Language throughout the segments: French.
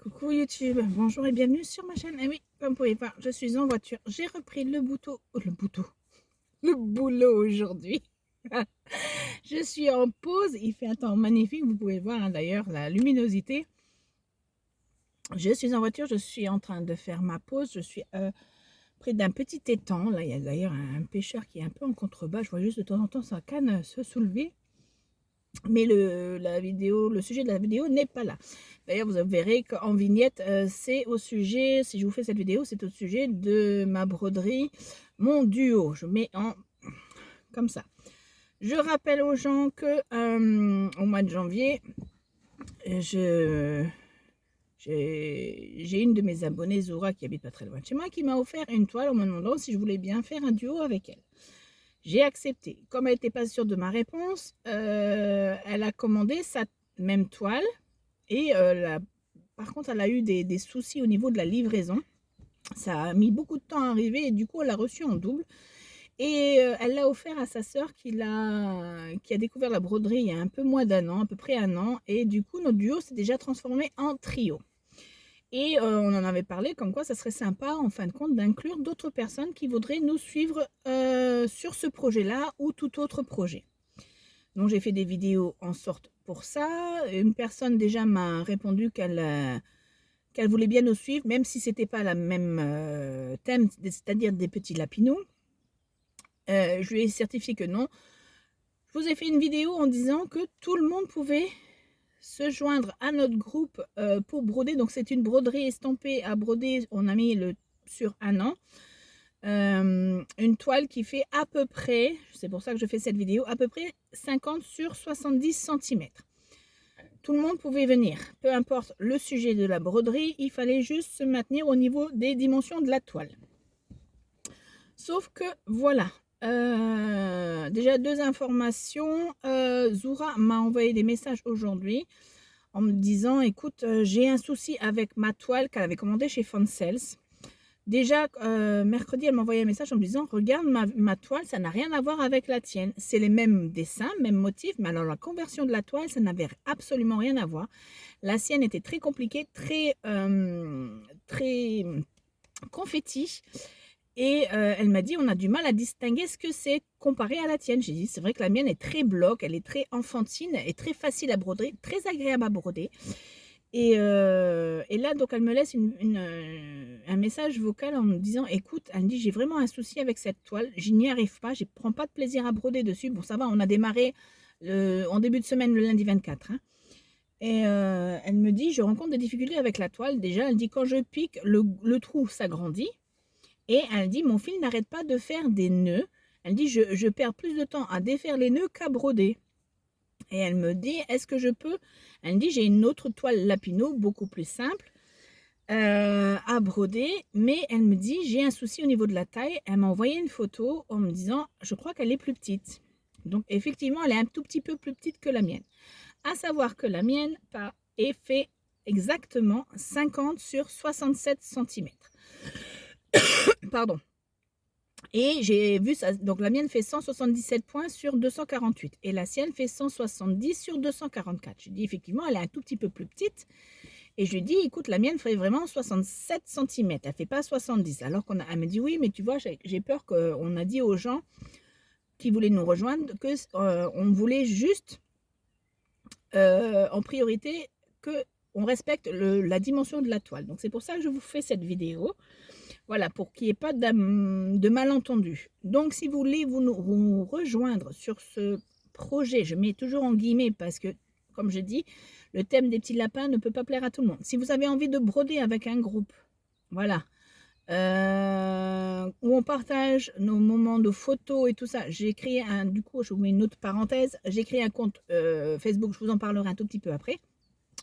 Coucou YouTube, bonjour et bienvenue sur ma chaîne. Et oui, comme vous pouvez voir, je suis en voiture. J'ai repris le boulot aujourd'hui. Je suis en pause, il fait un temps magnifique, vous pouvez voir d'ailleurs la luminosité. Je suis en voiture, je suis en train de faire ma pause, je suis près d'un petit étang. Là, il y a d'ailleurs un pêcheur qui est un peu en contrebas, je vois juste de temps en temps sa canne se soulever. Mais le sujet de la vidéo n'est pas là. D'ailleurs, vous verrez qu'en vignette, c'est au sujet, si je vous fais cette vidéo, c'est au sujet de ma broderie, mon duo. Je mets en comme ça. Je rappelle aux gens que au mois de janvier, j'ai une de mes abonnées, Zora, qui habite pas très loin de chez moi, qui m'a offert une toile en me demandant si je voulais bien faire un duo avec elle. J'ai accepté. Comme elle n'était pas sûre de ma réponse, elle a commandé sa même toile et par contre, elle a eu des soucis au niveau de la livraison. Ça a mis beaucoup de temps à arriver et du coup, elle l'a reçu en double. Et elle l'a offert à sa sœur qui a découvert la broderie il y a un peu moins d'un an, à peu près un an. Et du coup, notre duo s'est déjà transformé en trio. Et on en avait parlé comme quoi ça serait sympa en fin de compte d'inclure d'autres personnes qui voudraient nous suivre sur ce projet-là ou tout autre projet. Donc j'ai fait des vidéos en sorte pour ça. Une personne déjà m'a répondu qu'elle voulait bien nous suivre, même si c'était pas la même thème, c'est-à-dire des petits lapinous. Je lui ai certifié que non. Je vous ai fait une vidéo en disant que tout le monde pouvait se joindre à notre groupe pour broder. Donc c'est une broderie estampée à broder, on a mis sur un an. Une toile qui fait à peu près, c'est pour ça que je fais cette vidéo, à peu près 50 sur 70 cm. Tout le monde pouvait venir, peu importe le sujet de la broderie, il fallait juste se maintenir au niveau des dimensions de la toile. Sauf que voilà, déjà deux informations. Zora m'a envoyé des messages aujourd'hui en me disant écoute, j'ai un souci avec ma toile qu'elle avait commandée chez Foncels. Déjà, mercredi, elle m'a envoyé un message en me disant regarde ma toile, ça n'a rien à voir avec la tienne. C'est les mêmes dessins, mêmes motifs, mais alors la conversion de la toile, ça n'avait absolument rien à voir. La sienne était très compliquée, très confetti. Et elle m'a dit, on a du mal à distinguer ce que c'est comparé à la tienne. J'ai dit, c'est vrai que la mienne est très bloc, elle est très enfantine et très facile à broder, très agréable à broder. Et là, donc, elle me laisse un message vocal en me disant, écoute, elle me dit, j'ai vraiment un souci avec cette toile, je n'y arrive pas, je ne prends pas de plaisir à broder dessus. Bon, ça va, on a démarré en début de semaine, le lundi 24. Hein. Et elle me dit, je rencontre des difficultés avec la toile. Déjà, elle dit, quand je pique, le trou s'agrandit. Et elle dit, mon fil n'arrête pas de faire des nœuds. Elle dit, je perds plus de temps à défaire les nœuds qu'à broder. Et elle me dit, est-ce que je peux? Elle me dit, j'ai une autre toile lapino, beaucoup plus simple, à broder. Mais elle me dit, j'ai un souci au niveau de la taille. Elle m'a envoyé une photo en me disant, je crois qu'elle est plus petite. Donc, effectivement, elle est un tout petit peu plus petite que la mienne. À savoir que la mienne est fait exactement 50 sur 67 cm. Pardon. Et j'ai vu ça, donc la mienne fait 177 points sur 248 et la sienne fait 170 sur 244. Je dis effectivement, elle est un tout petit peu plus petite. Et je lui dis, écoute, la mienne ferait vraiment 67 cm, elle ne fait pas 70. Alors elle me dit, oui, mais tu vois, j'ai peur qu'on a dit aux gens qui voulaient nous rejoindre qu'on voulait juste, en priorité, qu'on respecte la dimension de la toile. Donc c'est pour ça que je vous fais cette vidéo. Voilà, pour qu'il n'y ait pas de malentendu. Donc, si vous voulez vous rejoindre sur ce projet, je mets toujours en guillemets parce que, comme je dis, le thème des petits lapins ne peut pas plaire à tout le monde. Si vous avez envie de broder avec un groupe, voilà, où on partage nos moments de photos et tout ça, j'ai créé du coup, je vous mets une autre parenthèse, j'ai créé un compte Facebook, je vous en parlerai un tout petit peu après.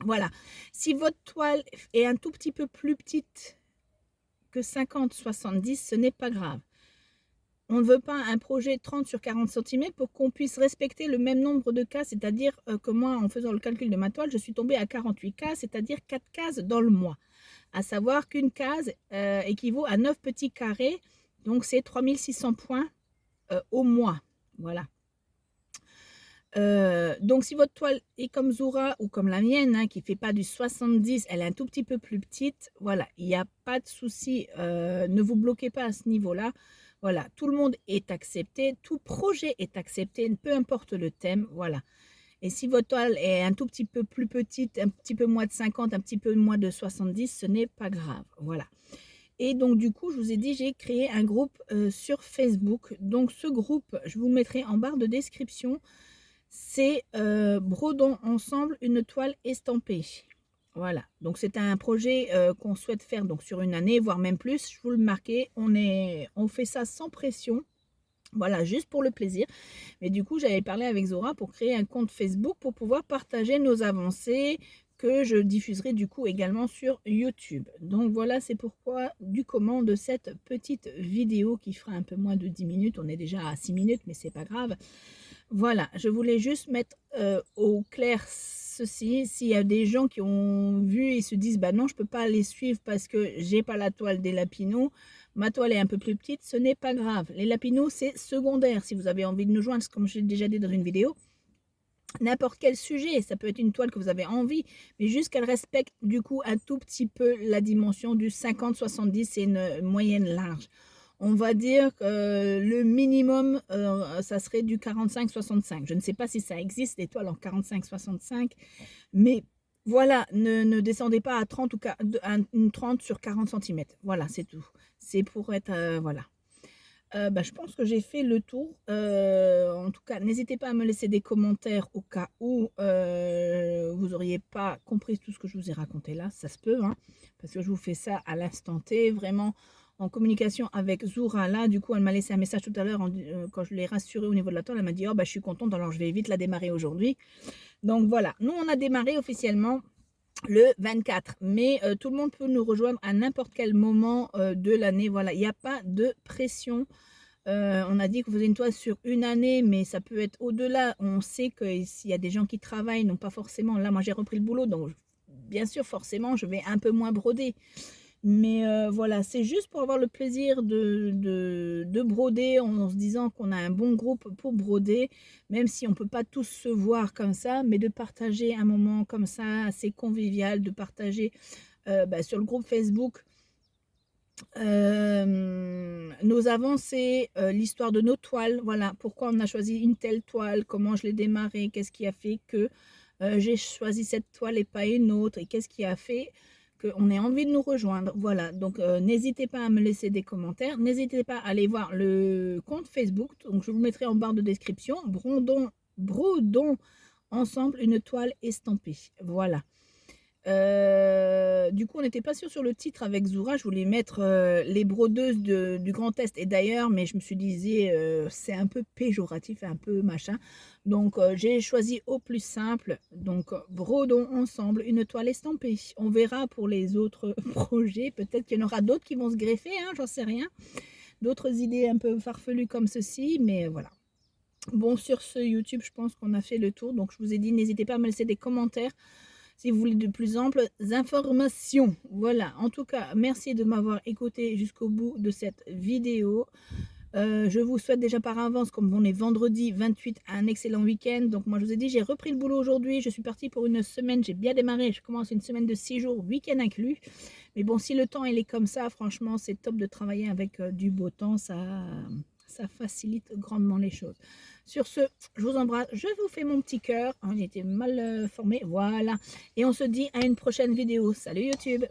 Voilà, si votre toile est un tout petit peu plus petite que 50-70, ce n'est pas grave. On ne veut pas un projet 30 sur 40 cm pour qu'on puisse respecter le même nombre de cases, c'est-à-dire que moi, en faisant le calcul de ma toile, je suis tombée à 48 cases, c'est-à-dire 4 cases dans le mois. À savoir qu'une case équivaut à 9 petits carrés, donc c'est 3600 points au mois. Voilà. Donc si votre toile est comme Zoura ou comme la mienne, hein, qui fait pas du 70, elle est un tout petit peu plus petite, voilà, il n'y a pas de souci, ne vous bloquez pas à ce niveau-là. Voilà, tout le monde est accepté, tout projet est accepté, peu importe le thème, voilà. Et si votre toile est un tout petit peu plus petite, un petit peu moins de 50, un petit peu moins de 70, ce n'est pas grave, voilà. Et donc du coup, je vous ai dit, j'ai créé un groupe sur Facebook. Donc ce groupe, je vous le mettrai en barre de description. C'est Brodons ensemble une toile estampée. Voilà, donc c'est un projet qu'on souhaite faire donc sur une année, voire même plus. Je vous le marquais, on fait ça sans pression. Voilà, juste pour le plaisir. Mais du coup, j'avais parlé avec Zora pour créer un compte Facebook pour pouvoir partager nos avancées que je diffuserai du coup également sur YouTube. Donc voilà, c'est pourquoi du comment de cette petite vidéo qui fera un peu moins de 10 minutes. On est déjà à 6 minutes, mais c'est pas grave. Voilà, je voulais juste mettre au clair ceci. S'il y a des gens qui ont vu et se disent, bah non, je peux pas les suivre parce que j'ai pas la toile des Lapinaux, ma toile est un peu plus petite, ce n'est pas grave. Les Lapinaux, c'est secondaire. Si vous avez envie de nous joindre, comme je l'ai déjà dit dans une vidéo, n'importe quel sujet, ça peut être une toile que vous avez envie, mais juste qu'elle respecte du coup un tout petit peu la dimension du 50-70, c'est une moyenne large. On va dire que le minimum, ça serait du 45-65. Je ne sais pas si ça existe, des toiles en 45-65, mais voilà, ne descendez pas à 30 ou une 30 sur 40 cm. Voilà, c'est tout. C'est pour être, voilà. Bah, je pense que j'ai fait le tour. En tout cas, n'hésitez pas à me laisser des commentaires au cas où vous n'auriez pas compris tout ce que je vous ai raconté là. Ça se peut, hein, parce que je vous fais ça à l'instant T, vraiment en communication avec Zoura. Là, du coup, elle m'a laissé un message tout à l'heure quand je l'ai rassurée au niveau de la toile. Elle m'a dit, oh, bah, je suis contente, alors je vais vite la démarrer aujourd'hui. Donc voilà, nous, on a démarré officiellement le 24, mais tout le monde peut nous rejoindre à n'importe quel moment de l'année. Voilà, il n'y a pas de pression. On a dit que vous faisiez une toile sur une année, mais ça peut être au-delà. On sait qu'il y a des gens qui travaillent, non pas forcément. Là, moi, j'ai repris le boulot, donc bien sûr, forcément, je vais un peu moins broder. Mais voilà, c'est juste pour avoir le plaisir de broder en se disant qu'on a un bon groupe pour broder, même si on ne peut pas tous se voir comme ça, mais de partager un moment comme ça, assez convivial, de partager sur le groupe Facebook nos avancées, l'histoire de nos toiles, voilà, pourquoi on a choisi une telle toile, comment je l'ai démarrée, qu'est-ce qui a fait que j'ai choisi cette toile et pas une autre, et qu'est-ce qui a fait qu'on ait envie de nous rejoindre. Voilà, donc n'hésitez pas à me laisser des commentaires, n'hésitez pas à aller voir le compte Facebook, donc je vous mettrai en barre de description, brodons ensemble une toile estampée, voilà. Du coup, on n'était pas sûr sur le titre avec Zoura. Je voulais mettre les brodeuses du Grand Est. Et d'ailleurs, mais je me suis dit, c'est un peu péjoratif, un peu machin. Donc, j'ai choisi au plus simple. Donc, brodons ensemble une toile estampée. On verra pour les autres projets. Peut-être qu'il y en aura d'autres qui vont se greffer, hein, j'en sais rien. D'autres idées un peu farfelues comme ceci, mais voilà. Bon, sur ce YouTube, je pense qu'on a fait le tour. Donc, je vous ai dit, n'hésitez pas à me laisser des commentaires si vous voulez de plus amples informations. Voilà, en tout cas, merci de m'avoir écouté jusqu'au bout de cette vidéo. Je vous souhaite déjà par avance, comme on est vendredi 28, un excellent week-end. Donc moi, je vous ai dit, j'ai repris le boulot aujourd'hui. Je suis partie pour une semaine. J'ai bien démarré. Je commence une semaine de 6 jours, week-end inclus. Mais bon, si le temps il est comme ça, franchement, c'est top de travailler avec du beau temps. Ça facilite grandement les choses. Sur ce, je vous embrasse. Je vous fais mon petit cœur. On était mal formé. Voilà. Et on se dit à une prochaine vidéo. Salut YouTube!